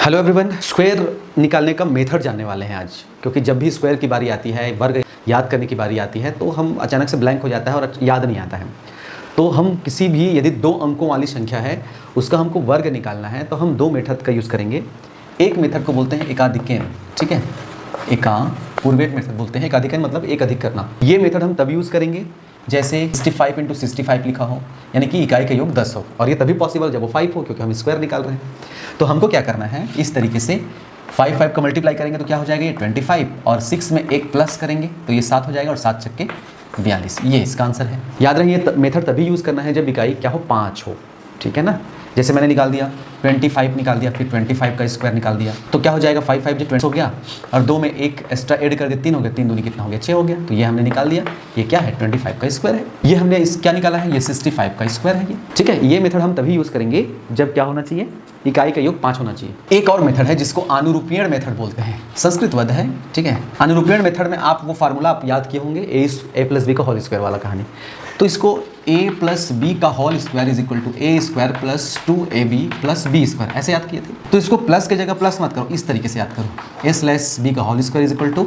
Hello everyone, square निकालने का method जानने वाले हैं आज। क्योंकि जब भी स्क्वायर की बारी आती है, वर्ग याद करने की बारी आती है, तो हम अचानक से ब्लैंक हो जाता है और याद नहीं आता है। तो हम किसी भी यदि 2 अंकों वाली संख्या है उसका हमको वर्ग निकालना है तो हम 2 मेथड का यूज़ करेंगे। एक मेथड को बोलते हैं एकाधिकन, ठीक है, पूर्वेट मेथड बोलते हैं। एकाधिकन मतलब एक अधिक करना। ये मेथड हम तब यूज़ करेंगे जैसे 65 × 65 लिखा हो, यानी कि इकाई का योग 10 हो, और ये तभी पॉसिबल जब वो 5 हो, क्योंकि हम स्क्वायर निकाल रहे हैं। तो हमको क्या करना है, इस तरीके से 5 का मल्टीप्लाई करेंगे तो क्या हो जाएगा, ये 25, और 6 में एक प्लस करेंगे तो ये 7 हो जाएगा, और 7 छक्के 42। ये इसका आंसर है। याद रहे ये मेथड तभी यूज़ करना है जब इकाई क्या हो, 5 हो, ठीक है ना। जैसे मैंने निकाल दिया 25 निकाल दिया, फिर 25 का स्क्वायर निकाल दिया, तो क्या हो जाएगा, 5 5 जो 20 हो गया, और 2 में एक एक्स्ट्रा ऐड कर दिया, 3 हो गया, 3 दूनी कितना हो गया, 6 हो गया। तो ये हमने निकाल दिया, ये क्या है, 25 का स्क्वायर है। ये हमने क्या निकाला है, ये 65 का स्क्वायर है ये, ठीक है। ये मेथड हम तभी यूज़ करेंगे जब क्या होना चाहिए, इकाई का योग 5 होना चाहिए। एक और मेथड है जिसको अनुरूपीण मेथड बोलते हैं, संस्कृत वध है, ठीक है। अनुरूपीण मेथड में आप वो फार्मूला आप याद किए होंगे, a + b का होल स्क्वायर वाला कहानी। तो इसको a + b का whole square is equal to a² + 2ab + b square, ऐसे याद किए थे। तो इसको प्लस के जगह प्लस मत करो, इस तरीके से याद करो, a/b का whole square is equal to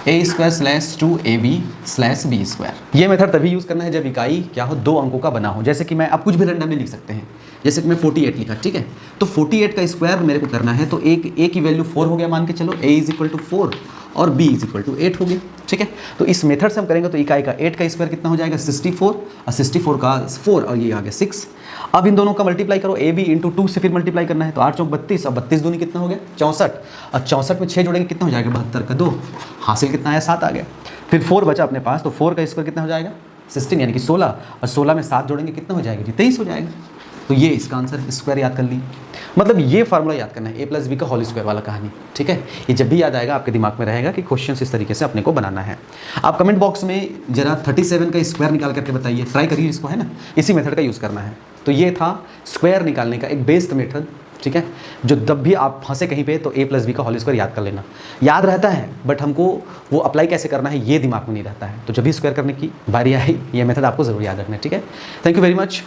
a² / 2ab / b square. ये मेथड तभी यूज़ करना है जब इकाई क्या हो, 2 अंकों का बना हो। जैसे कि मैं आप कुछ भी रैंडमली लिख सकते हैं, जैसे कि मैं 48 लिखा, ठीक है। तो 48 का स्क्वायर मेरे को करना है, तो a की वैल्यू 4 हो गया मान के चलो, a = 4 और b = 8 हो गया, ठीक है। तो इस मेथड से हम करेंगे तो इकाई का 8 का स्क्वायर कितना हो जाएगा, 64, और 64 का 4, और ये आ गया 6। अब इन दोनों का मल्टीप्लाई करो, a b × 2 से फिर मल्टीप्लाई करना है, तो 8 × 4 = 32, और 32 दूनी कितना हो गया, 64, और 64 में 6 जोड़ेंगे कितना हो जाएगा, 72 का 2, हासिल कितना आया, 7 आ गया। फिर 4 बचा अपने पास, तो 4 का स्क्वायर कितना हो जाएगा, 16, यानी कि 16, और 16 में 7 जोड़ेंगे कितना हो जाएगा, 23 हो जाएगा। तो ये इसका आंसर है, स्क्वायर याद कर ली। मतलब ये फार्मूला याद करना है, a + b का होल स्क्वायर वाला कहानी, ठीक है। ये जब भी याद आएगा आपके दिमाग में रहेगा कि क्वेश्चन इस तरीके से अपने को बनाना है। आप कमेंट बॉक्स में जरा 37 का स्क्वायर निकाल करके बताइए, ट्राई करिए इसको, है ना। इसी मेथड का यूज़ करना है। तो ये था स्क्वायर निकालने का एक बेस्ड मेथड, ठीक है। जो जब भी आप फंसे कहीं पे तो a + b का होल स्क्वायर याद कर लेना। याद रहता है बट हमको वो अप्लाई कैसे करना है ये दिमाग में नहीं रहता है। तो जब भी स्क्वायर करने की बारी आई, ये मेथड आपको ज़रूर याद रखना है, ठीक है। Thank you very much.